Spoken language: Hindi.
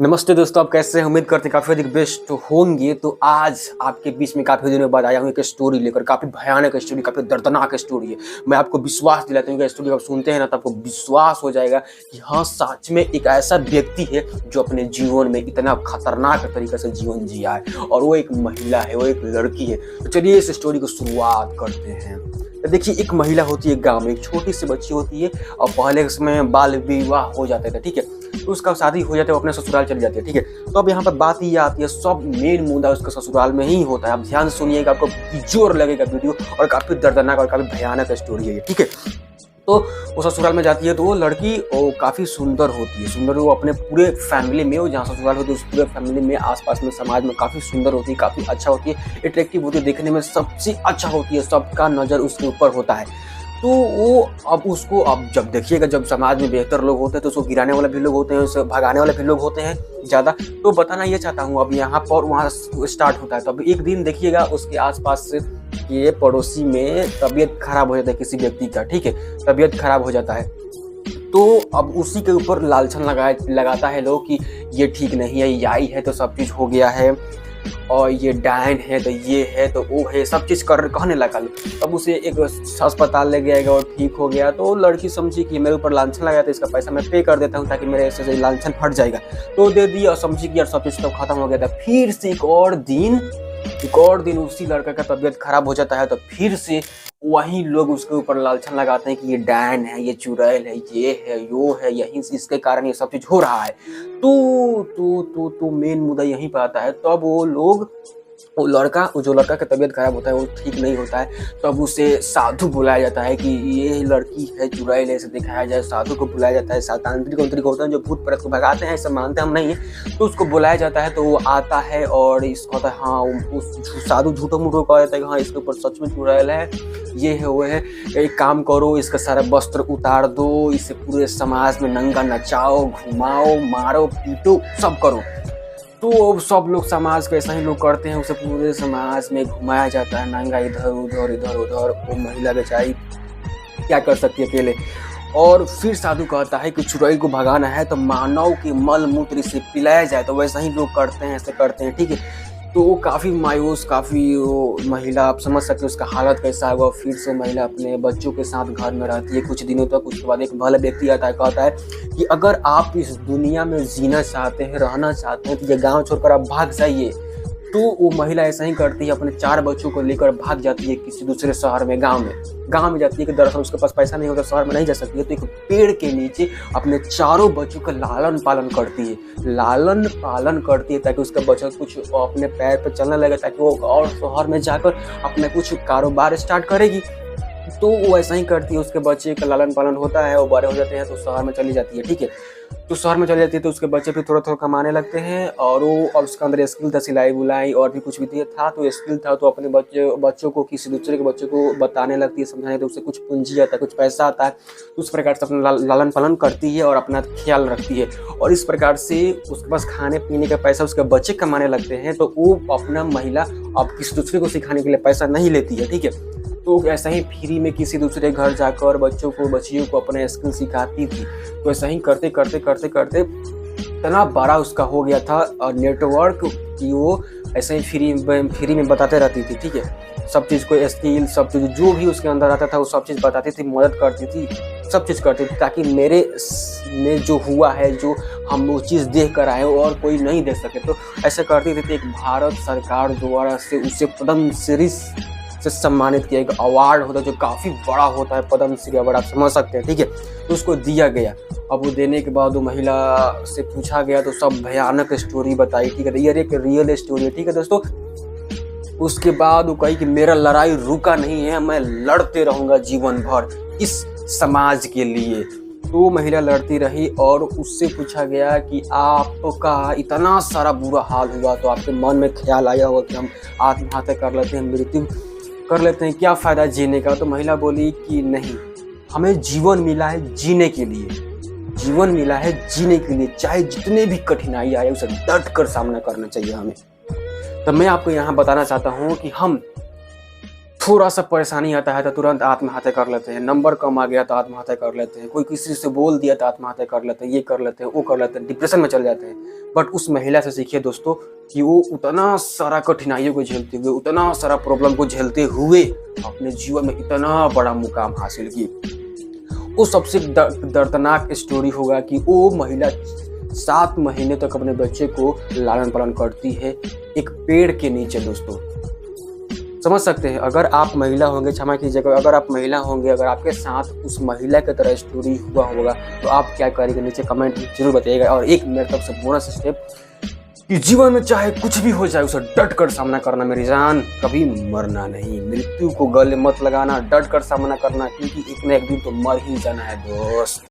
नमस्ते दोस्तों, आप कैसे हैं? उम्मीद करते हैं काफ़ी अधिक बेस्ट होंगे। तो आज आपके बीच में काफ़ी दिनों बाद आया हूँ एक स्टोरी लेकर। काफ़ी भयानक स्टोरी, काफ़ी दर्दनाक स्टोरी है। मैं आपको विश्वास दिलाता हूँ कि स्टोरी आप सुनते हैं ना तो आपको विश्वास हो जाएगा कि हाँ, सच में एक ऐसा व्यक्ति है जो अपने जीवन में इतना खतरनाक तरीके से जीवन जिया है और वो एक महिला है, वो एक लड़की है। तो चलिए इस स्टोरी को शुरुआत करते हैं। तो देखिए, एक महिला होती है गाँव में, एक छोटी सी बच्ची होती है और पहले उसमें बाल विवाह हो जाते थे, ठीक है। तो उसका शादी हो जाता है, वो अपने ससुराल चली जाती है, ठीक है। तो अब यहाँ पर बात ये आती है, सब मेन मुद्दा उसका ससुराल में ही होता है। आप ध्यान से सुनिएगा, आपको जोर लगेगा वीडियो और काफी दर्दनाक और काफी भयानक स्टोरी है ये, ठीक है। तो वो ससुराल में जाती है तो वो लड़की वो काफ़ी सुंदर होती है। सुंदर वो अपने पूरे फैमिली में, वो जहाँ ससुराल होती है उस पूरे फैमिली में, आसपास में, समाज में काफ़ी सुंदर होती है, काफ़ी अच्छा होती है, अट्रैक्टिव होती है, देखने में सबसे अच्छा होती है, सबका नज़र उसके ऊपर होता है। तो वो अब उसको अब जब देखिएगा, जब समाज में बेहतर लोग होते हैं तो उसको गिराने वाले भी लोग होते हैं, उसे भगाने वाले भी लोग होते हैं ज़्यादा। तो बताना ये चाहता हूँ, अब यहाँ पर वहाँ स्टार्ट होता है। तो अब एक दिन देखिएगा उसके आसपास ये पड़ोसी में तबीयत खराब हो जाता है किसी व्यक्ति का, ठीक है, तबीयत खराब हो जाता है। तो अब उसी के ऊपर लालछन लगाता है लोग कि ये ठीक नहीं है, ये आई है तो सब चीज़ हो गया है, और ये डायन है तो ये है तो वो है, सब चीज़ कहने लगा लोग। तब उसे एक अस्पताल ले गया और ठीक हो गया। तो लड़की समझी कि मेरे ऊपर लांछन लगाया तो इसका पैसा मैं पे कर देता हूँ ताकि मेरे ऐसे लांछन हट जाएगा। तो दे दिया और समझी कि यार सब चीज़ तो खत्म हो गया था। फिर से एक और दिन उसी लड़का का तबीयत खराब हो जाता है। तो फिर से वही लोग उसके ऊपर लालछन लगाते हैं कि ये डायन है, ये चुड़ैल है, ये है, यो है, यहीं से इसके कारण ये सब चीज हो रहा है। तो मेन मुद्दा यहीं पर आता है। तब वो लोग, जो लड़का का तबीयत खराब होता है, वो ठीक नहीं होता है, तब उसे साधु बुलाया जाता है कि ये लड़की है, चुड़ैल है, ऐसे दिखाया जाए। साधु को बुलाया जाता है, तांत्रिक होता है जो भूत प्रेत को भगाते हैं, ऐसा मानते हम नहीं है। तो उसको बुलाया जाता है, तो वो आता है और इसको होता है, हाँ, उस साधु झूठो मूठो कहा जाता है कि हाँ इसके ऊपर सच में चुड़ैल है, ये है, वो है। एक काम करो, इसका सारा वस्त्र उतार दो, इसे पूरे समाज में नंगा नचाओ, घुमाओ, मारो, पीटो, सब करो। तो सब लोग समाज के ऐसा ही लोग करते हैं, उसे पूरे समाज में घुमाया जाता है नंगा, इधर उधर इधर उधर। वो महिला बेचारी क्या कर सकती है अकेले। और फिर साधु कहता है कि चुड़ैल को भगाना है तो मानव के मल मूत्र से पिलाया जाए। तो वैसा ही लोग करते हैं, ऐसे करते हैं, ठीक है। तो वो काफ़ी मायूस, काफ़ी वो महिला, आप समझ सकते हो उसका हालत कैसा होगा। फिर से महिला अपने बच्चों के साथ घर में रहती है कुछ दिनों तक। उसके बाद एक भला व्यक्ति आता है, कहता है कि अगर आप इस दुनिया में जीना चाहते हैं, रहना चाहते हैं, तो ये गांव छोड़कर आप भाग जाइए। तो वो महिला ऐसा ही करती है, अपने 4 बच्चों को लेकर भाग जाती है किसी दूसरे शहर में, गांव में जाती है कि दरअसल उसके पास पैसा नहीं होता, शहर में नहीं जा सकती है। तो एक पेड़ के नीचे अपने 4 बच्चों का लालन पालन करती है ताकि उसका बच्चा कुछ अपने पैर पर चलने लगे, ताकि वो और शहर में जाकर अपना कुछ कारोबार स्टार्ट करेगी। तो वो ऐसा ही करती है, उसके बच्चे का लालन पालन होता है, वो बड़े हो जाते हैं तो शहर में चली जाती है, ठीक है। तो शहर में चली जाती है तो उसके बच्चे भी थोड़ा थोड़ा कमाने लगते हैं। और वो, और उसके अंदर स्किल था, सिलाई बुलाई और भी कुछ भी था, तो स्किल था। तो अपने बच्चों को, किसी दूसरे के बच्चों को बताने लगती है, समझाने, तो उससे कुछ पूंजी आता है, कुछ पैसा आता है। तो उस प्रकार से अपना लालन पालन करती है और अपना ख्याल रखती है। और इस प्रकार से उसके पास खाने पीने का पैसा उसके बच्चे कमाने लगते हैं। तो वो अपना महिला अब किसी दूसरे को सिखाने के लिए पैसा नहीं लेती है, ठीक है। तो ऐसा ही फ्री में किसी दूसरे घर जाकर बच्चियों को अपने स्किल सिखाती थी। तो ऐसा ही करते करते इतना बड़ा उसका हो गया था नेटवर्क कि वो ऐसे ही फ्री में बताते रहती थी, ठीक है। सब चीज़ को, स्किल, सब चीज़ जो भी उसके अंदर आता था वो सब चीज़ बताती थी, मदद करती थी, सब चीज़ करती थी, ताकि मेरे में जो हुआ है, जो हम वो चीज़ देख कर आए और कोई नहीं देख सके। तो ऐसे करती थी। एक भारत सरकार द्वारा से उसे पद्मश्री से सम्मानित किया, एक अवार्ड होता है जो काफ़ी बड़ा होता है, पद्मश्री अवार्ड, आप समझ सकते हैं, ठीक है। तो उसको दिया गया। अब वो देने के बाद वो महिला से पूछा गया तो सब भयानक स्टोरी बताई, ठीक है। ये एक रियल स्टोरी है, ठीक है दोस्तों। उसके बाद वो कही कि मेरा लड़ाई रुका नहीं है, मैं लड़ते रहूंगा जीवन भर इस समाज के लिए। तो वो महिला लड़ती रही और उससे पूछा गया कि आपका इतना सारा बुरा हाल हुआ तो आपके मन में ख्याल आया होगा कि हम आत्महत्या कर लेते हैं, मृत्यु कर लेते हैं, क्या फ़ायदा जीने का। तो महिला बोली कि नहीं, हमें जीवन मिला है जीने के लिए, चाहे जितने भी कठिनाई आए उसे डट कर सामना करना चाहिए हमें। तो मैं आपको यहाँ बताना चाहता हूँ कि हम थोड़ा सा परेशानी आता है तो तुरंत आत्महत्या कर लेते हैं, नंबर कम आ गया तो आत्महत्या कर लेते हैं, कोई किसी से बोल दिया तो आत्महत्या कर लेते हैं, ये कर लेते हैं, वो कर लेते हैं, डिप्रेशन में चले जाते हैं। बट उस महिला से सीखिए दोस्तों कि वो उतना सारा कठिनाइयों को झेलते हुए, उतना सारा प्रॉब्लम को झेलते हुए अपने जीवन में इतना बड़ा मुकाम हासिल की। वो सबसे दर्दनाक स्टोरी होगा कि वो महिला 7 महीने तक अपने बच्चे को लालन पालन करती है एक पेड़ के नीचे। दोस्तों समझ सकते हैं, अगर आप महिला होंगे, क्षमा कीजिएगा, अगर आप महिला होंगे, अगर आपके साथ उस महिला की तरह स्टोरी हुआ होगा तो आप क्या करेंगे, नीचे कमेंट जरूर बताइएगा। और एक मेरे तरफ से बोनस स्टेप कि जीवन में चाहे कुछ भी हो जाए उसे डट कर सामना करना मेरी जान, कभी मरना नहीं, मृत्यु को गले मत लगाना, डट कर सामना करना, क्योंकि एक न एक दिन तो मर ही जाना है दोस्त।